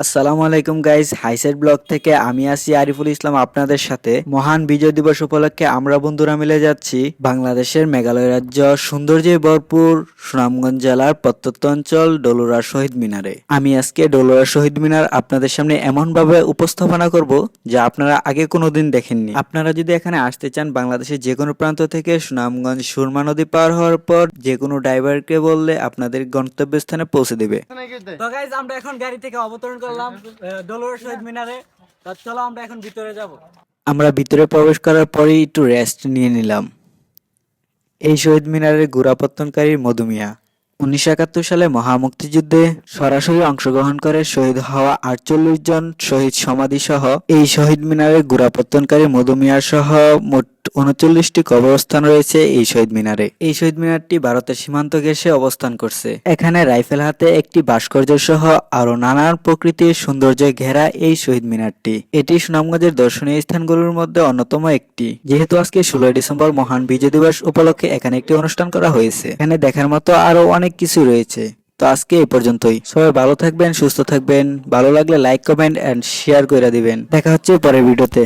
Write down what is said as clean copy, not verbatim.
আসসালামু আলাইকুম guys, হাইসাইড blog থেকে আমি আছি আরিফুল ইসলাম আপনাদের সাথে। মহান বিজয় দিবস উপলক্ষে আমরা বন্ধুরা মিলে যাচ্ছি বাংলাদেশের মেঘালয় রাজ্য সৌন্দর্যে ভরপুর সুনামগঞ্জ জেলার প্রত্যন্ত অঞ্চল ডলুরা শহীদ মিনারে। আমি আজকে ডলুরা শহীদ মিনার আপনাদের সামনে এমন ভাবে উপস্থাপনা করব যা আপনারা আগে কোনোদিন দেখেননি। আপনারা যদি এখানে আসতে চান, বাংলাদেশের যে কোনো প্রান্ত থেকে সুনামগঞ্জ সুরমা নদী পার হওয়ার পর যে কোনো ড্রাইভারকে বললে আপনাদের গন্তব্যস্থানে পৌঁছে দেবে। তো গাইজ আমরা এখন গাড়ি থেকে অবতরণ করলাম ডলুরা শহীদ মিনারে। তো চলো আমরা এখন ভিতরে যাব। আমরা ভিতরে প্রবেশ করার পরেই একটু রেস্ট নিয়ে নিলাম। এই শহীদ মিনারের গোড়াপত্তনকারী মধু মিয়া 1971 সালে মহামুক্তিযুদ্ধে সরাসরি অংশগ্রহণ করে শহীদ হওয়া 48 জন শহীদ সমাধি সহ এই শহীদ মিনারের গোড়াপত্তনকারী মধু মিয়া সহ মোট 39টি কবরস্থান রয়েছে এই শহীদ মিনারে। এই শহীদ মিনারটি ভারতের সীমান্ত ঘেঁষে অবস্থান করছে। এখানে রাইফেল হাতে একটি ভাস্কর্য সহ আরো নানান প্রকৃতির সৌন্দর্যে ঘেরা এই শহীদ মিনারটি। এটি সুনামগঞ্জের দর্শনীয় স্থানগুলোর মধ্যে অন্যতম একটি। যেহেতু আজকে 16 ডিসেম্বর মহান বিজয় দিবস উপলক্ষে এখানে একটি অনুষ্ঠান করা হয়েছে। এখানে দেখার মতো আরো অনেক কিছু রয়েছে। তো আজকে এই পর্যন্তই। সবাই ভালো থাকবেন, সুস্থ থাকবেন। ভালো লাগলে লাইক, কমেন্ট এন্ড শেয়ার করে দিবেন। দেখা হচ্ছে পরের ভিডিওতে।